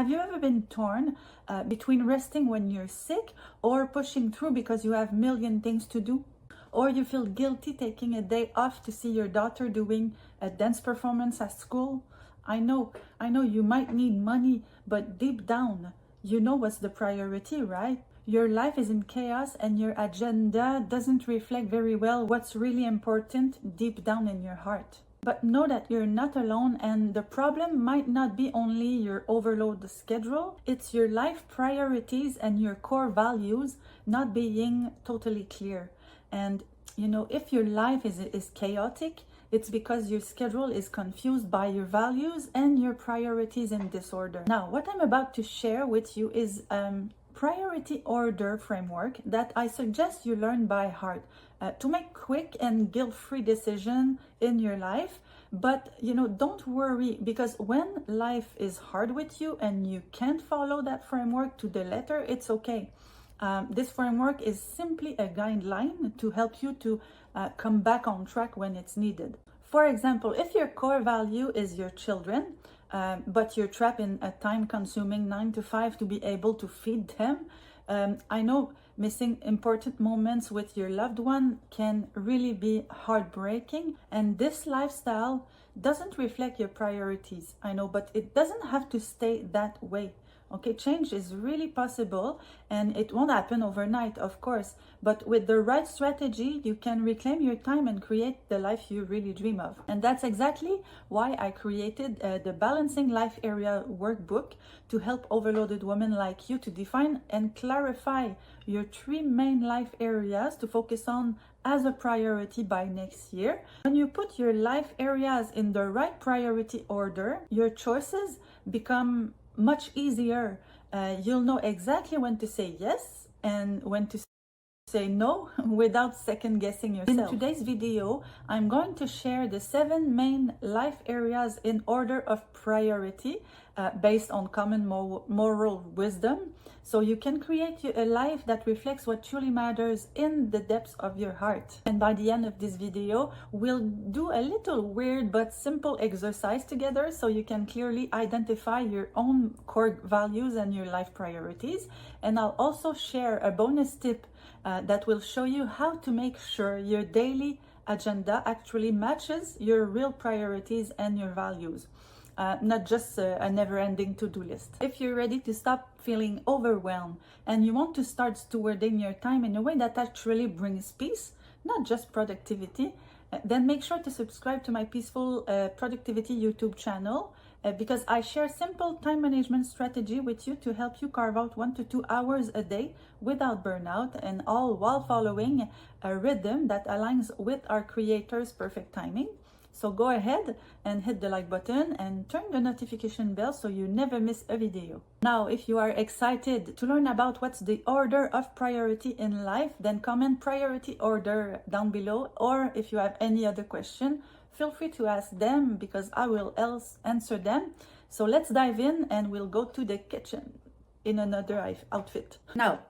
Have you ever been torn between resting when you're sick or pushing through because you have a million things to do? Or you feel guilty taking a day off to see your daughter doing a dance performance at school? I know you might need money, but deep down, you know what's the priority, right? Your life is in chaos and your agenda doesn't reflect very well what's really important deep down in your heart. But know that you're not alone, and the problem might not be only your overload schedule, it's your life priorities and your core values not being totally clear. And if your life is chaotic, it's because your schedule is confused by your values and your priorities in disorder. Now, what I'm about to share with you is priority order framework that I suggest you learn by heart to make quick and guilt-free decision in your life. But don't worry, because when life is hard with you and you can't follow that framework to the letter, it's okay. This framework is simply a guideline to help you to come back on track when it's needed. For example, if your core value is your children, but you're trapped in a time-consuming 9 to 5 to be able to feed them, I know missing important moments with your loved one can really be heartbreaking, and this lifestyle doesn't reflect your priorities. I know, but it doesn't have to stay that way. Okay, change is really possible, and it won't happen overnight, of course, but with the right strategy, you can reclaim your time and create the life you really dream of. And that's exactly why I created the Balancing Life Area workbook to help overloaded women like you to define and clarify your 3 main life areas to focus on as a priority by next year. When you put your life areas in the right priority order, your choices become much easier. You'll know exactly when to say yes and when to say no without second guessing yourself. In today's video, I'm going to share the 7 main life areas in order of priority based on common moral wisdom, so you can create a life that reflects what truly matters in the depths of your heart. And by the end of this video, we'll do a little weird but simple exercise together so you can clearly identify your own core values and your life priorities. And I'll also share a bonus tip that will show you how to make sure your daily agenda actually matches your real priorities and your values. Not just a never-ending to-do list. If you're ready to stop feeling overwhelmed and you want to start stewarding your time in a way that actually brings peace, not just productivity, then make sure to subscribe to my Peaceful Productivity YouTube channel because I share simple time management strategy with you to help you carve out 1 to 2 hours a day without burnout, and all while following a rhythm that aligns with our creator's perfect timing. So go ahead and hit the like button and turn the notification bell so you never miss a video. Now, if you are excited to learn about what's the order of priority in life, then comment priority order down below, or if you have any other question, feel free to ask them because I will else answer them. So let's dive in and we'll go to the kitchen in another outfit. Now,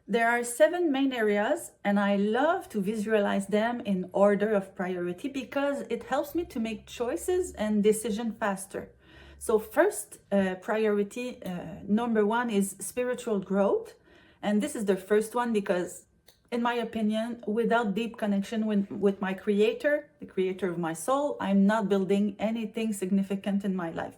there are 7 main areas, and I love to visualize them in order of priority because it helps me to make choices and decisions faster. So first, priority number 1 is spiritual growth. And this is the first one because, in my opinion, without deep connection with my creator, the creator of my soul, I'm not building anything significant in my life.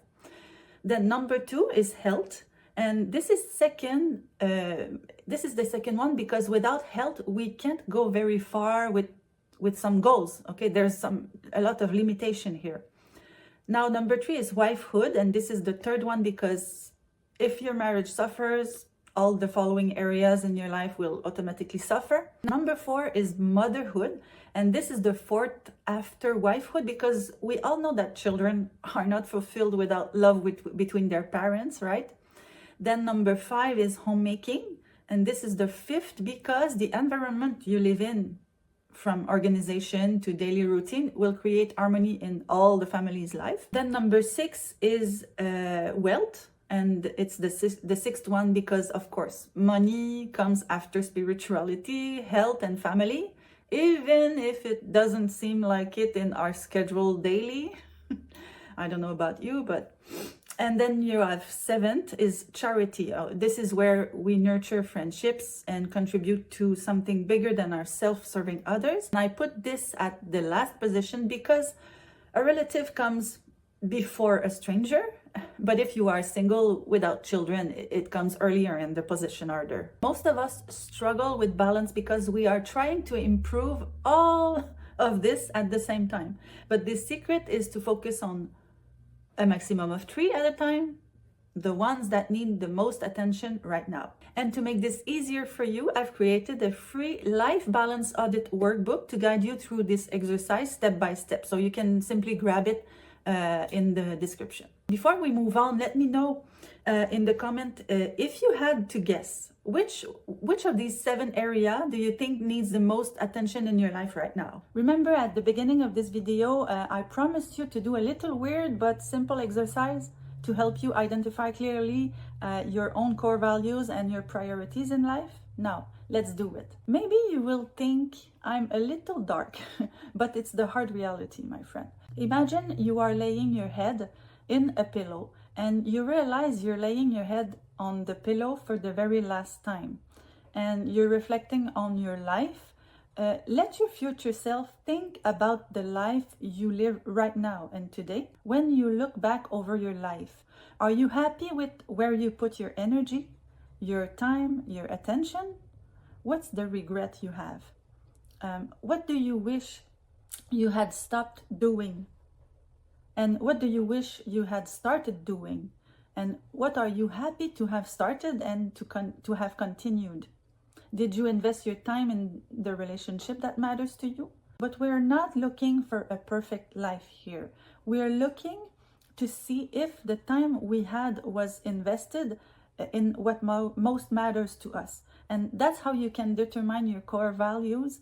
Then number 2 is health. And this is the second one because without health, we can't go very far with some goals. Okay, there's a lot of limitation here. Now, number 3 is wifehood. And this is the third one because if your marriage suffers, all the following areas in your life will automatically suffer. Number 4 is motherhood. And this is the 4th after wifehood because we all know that children are not fulfilled without love between their parents, right? Then number 5 is homemaking, and this is the 5th because the environment you live in, from organization to daily routine, will create harmony in all the family's life. Then number 6 is wealth, and it's the 6th one because, of course, money comes after spirituality, health, and family, even if it doesn't seem like it in our schedule daily. I don't know about you, but And then you have seventh is charity. This is where we nurture friendships and contribute to something bigger than ourselves, serving others. And I put this at the last position because a relative comes before a stranger. But if you are single without children, it comes earlier in the position order. Most of us struggle with balance because we are trying to improve all of this at the same time. But the secret is to focus on a maximum of 3 at a time, the ones that need the most attention right now. And to make this easier for you, I've created a free life balance audit workbook to guide you through this exercise step by step. So you can simply grab it in the description. Before we move on, let me know in the comment if you had to guess which of these 7 areas do you think needs the most attention in your life right now? Remember at the beginning of this video, I promised you to do a little weird but simple exercise to help you identify clearly your own core values and your priorities in life. Now, let's do it. Maybe you will think I'm a little dark, but it's the hard reality, my friend. Imagine you are laying your head in a pillow and you realize you're laying your head on the pillow for the very last time and you're reflecting on your life. Let your future self think about the life you live right now and today. When you look back over your life, are you happy with where you put your energy, your time, your attention? What's the regret you have? What do you wish you had stopped doing? And what do you wish you had started doing? And what are you happy to have started and to have continued? Did you invest your time in the relationship that matters to you? But we're not looking for a perfect life here. We're looking to see if the time we had was invested in what most matters to us. And that's how you can determine your core values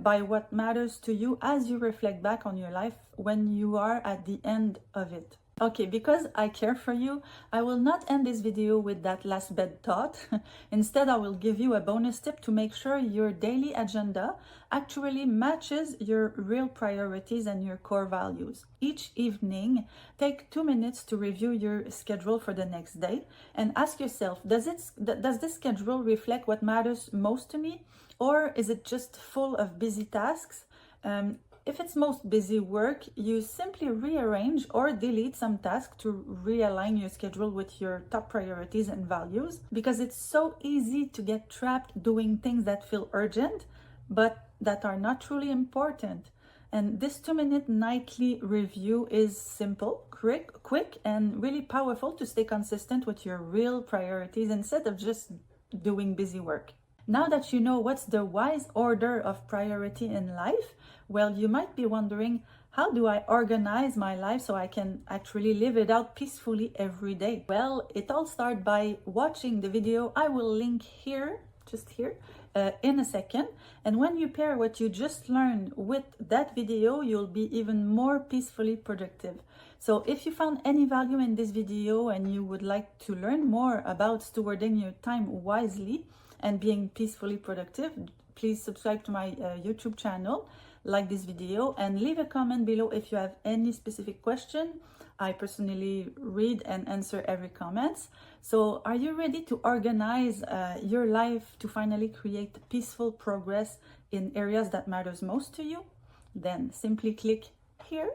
by what matters to you as you reflect back on your life when you are at the end of it. Okay, because I care for you, I will not end this video with that last bed thought. Instead, I will give you a bonus tip to make sure your daily agenda actually matches your real priorities and your core values. Each evening, take 2 minutes to review your schedule for the next day and ask yourself, does this schedule reflect what matters most to me, or is it just full of busy tasks? If it's most busy work, you simply rearrange or delete some tasks to realign your schedule with your top priorities and values, because it's so easy to get trapped doing things that feel urgent but that are not truly important. And this 2-minute nightly review is simple, quick, and really powerful to stay consistent with your real priorities instead of just doing busy work. Now that you know what's the wise order of priority in life, well, you might be wondering, how do I organize my life so I can actually live it out peacefully every day? Well, it all starts by watching the video I will link here, just here, in a second. And when you pair what you just learned with that video, you'll be even more peacefully productive. So if you found any value in this video and you would like to learn more about stewarding your time wisely and being peacefully productive, please subscribe to my YouTube channel, like this video, and leave a comment below if you have any specific question. I personally read and answer every comment. So are you ready to organize your life to finally create peaceful progress in areas that matters most to you? Then simply click here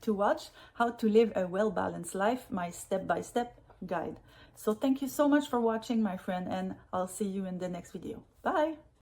to watch how to live a well-balanced life, my step-by-step guide. So thank you so much for watching, my friend, and I'll see you in the next video. Bye!